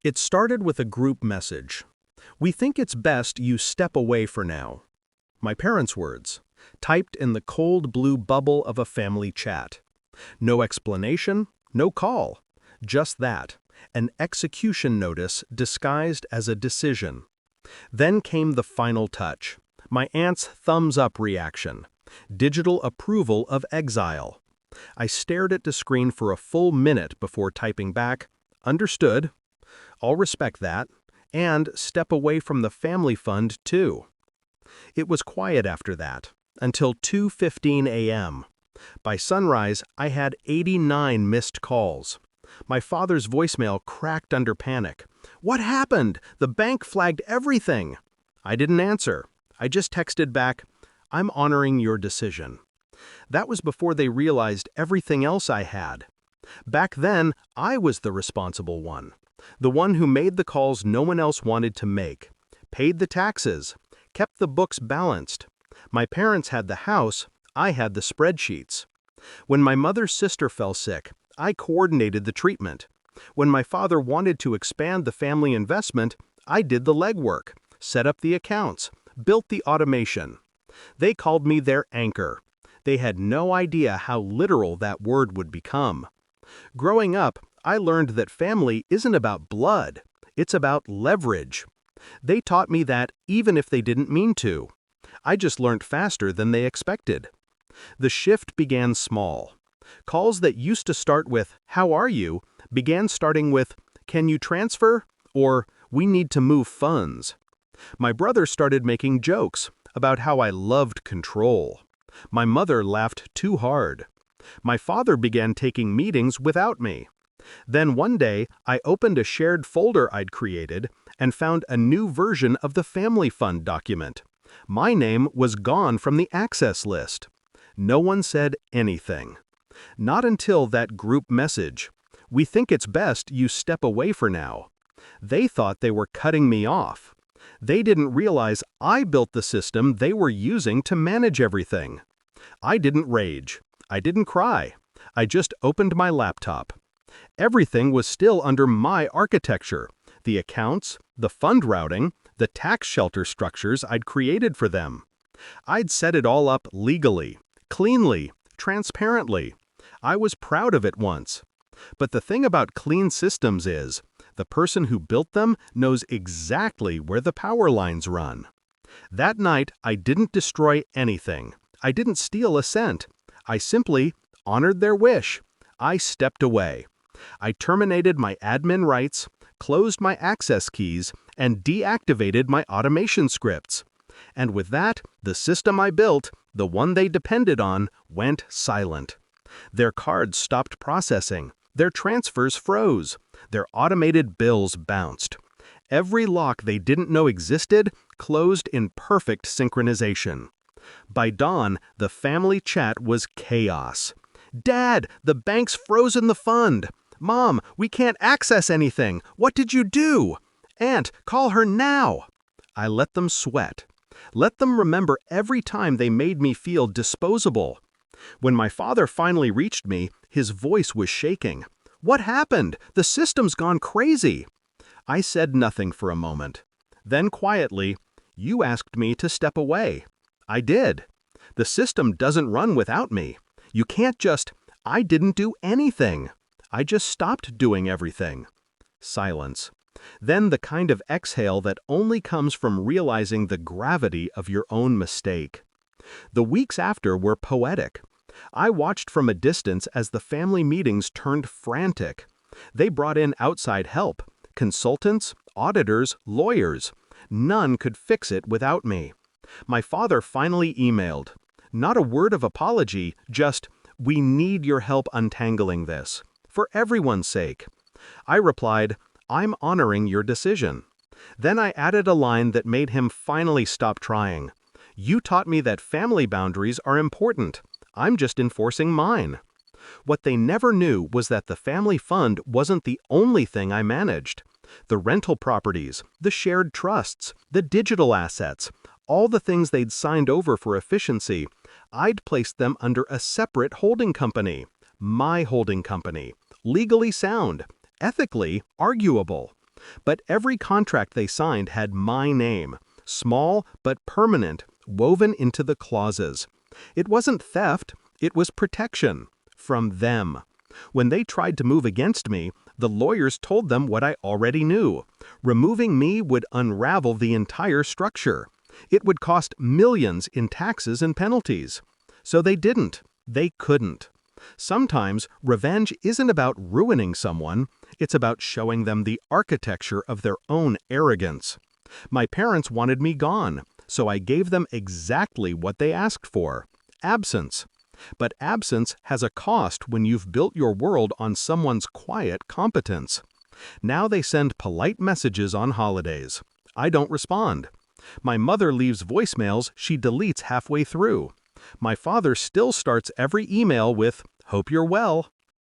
It started with a group message. "We think it's best you step away for now." My parents' words, typed in the cold blue bubble of a family chat. No explanation, no call. Just that, an execution notice disguised as a decision. Then came the final touch. My aunt's thumbs-up reaction. Digital approval of exile. I stared at the screen for a full minute before typing back, "Understood. I'll respect that. And step away from the family fund, too." It was quiet after that, until 2:15 a.m. By sunrise, I had 89 missed calls. My father's voicemail cracked under panic. "What happened? The bank flagged everything." I didn't answer. I just texted back, "I'm honoring your decision." That was before they realized everything else I had. Back then, I was the responsible one. The one who made the calls no one else wanted to make, paid the taxes, kept the books balanced. My parents had the house, I had the spreadsheets. When my mother's sister fell sick, I coordinated the treatment. When my father wanted to expand the family investment, I did the legwork, set up the accounts, built the automation. They called me their anchor. They had no idea how literal that word would become. Growing up, I learned that family isn't about blood, it's about leverage. They taught me that even if they didn't mean to. I just learned faster than they expected. The shift began small. Calls that used to start with, "How are you?" began starting with, "Can you transfer?" or "We need to move funds." My brother started making jokes about how I loved control. My mother laughed too hard. My father began taking meetings without me. Then one day, I opened a shared folder I'd created and found a new version of the family fund document. My name was gone from the access list. No one said anything. Not until that group message, "We think it's best you step away for now." They thought they were cutting me off. They didn't realize I built the system they were using to manage everything. I didn't rage. I didn't cry. I just opened my laptop. Everything was still under my architecture. The accounts, the fund routing, the tax shelter structures I'd created for them. I'd set it all up legally, cleanly, transparently. I was proud of it once. But the thing about clean systems is, the person who built them knows exactly where the power lines run. That night, I didn't destroy anything. I didn't steal a cent. I simply honored their wish. I stepped away. I terminated my admin rights, closed my access keys, and deactivated my automation scripts. And with that, the system I built, the one they depended on, went silent. Their cards stopped processing. Their transfers froze. Their automated bills bounced. Every lock they didn't know existed closed in perfect synchronization. By dawn, the family chat was chaos. "Dad, the bank's frozen the fund." "Mom, we can't access anything. What did you do?" "Aunt, call her now." I let them sweat. Let them remember every time they made me feel disposable. When my father finally reached me, his voice was shaking. "What happened? The system's gone crazy." I said nothing for a moment. Then quietly, "You asked me to step away. I did. The system doesn't run without me. You can't just—" I didn't do anything. I just stopped doing everything. Silence. Then the kind of exhale that only comes from realizing the gravity of your own mistake. The weeks after were poetic. I watched from a distance as the family meetings turned frantic. They brought in outside help, consultants, auditors, lawyers. None could fix it without me. My father finally emailed. Not a word of apology, just, "We need your help untangling this. For everyone's sake." I replied, "I'm honoring your decision." Then I added a line that made him finally stop trying. "You taught me that family boundaries are important. I'm just enforcing mine." What they never knew was that the family fund wasn't the only thing I managed. The rental properties, the shared trusts, the digital assets, all the things they'd signed over for efficiency, I'd placed them under a separate holding company. My holding company. Legally sound. Ethically arguable. But every contract they signed had my name, small but permanent, woven into the clauses. It wasn't theft, it was protection. From them. When they tried to move against me, the lawyers told them what I already knew. Removing me would unravel the entire structure. It would cost millions in taxes and penalties. So they didn't. They couldn't. Sometimes revenge isn't about ruining someone, it's about showing them the architecture of their own arrogance. My parents wanted me gone, so I gave them exactly what they asked for: absence. But absence has a cost when you've built your world on someone's quiet competence. Now they send polite messages on holidays. I don't respond. My mother leaves voicemails she deletes halfway through. My father still starts every email with, "Hope you're well."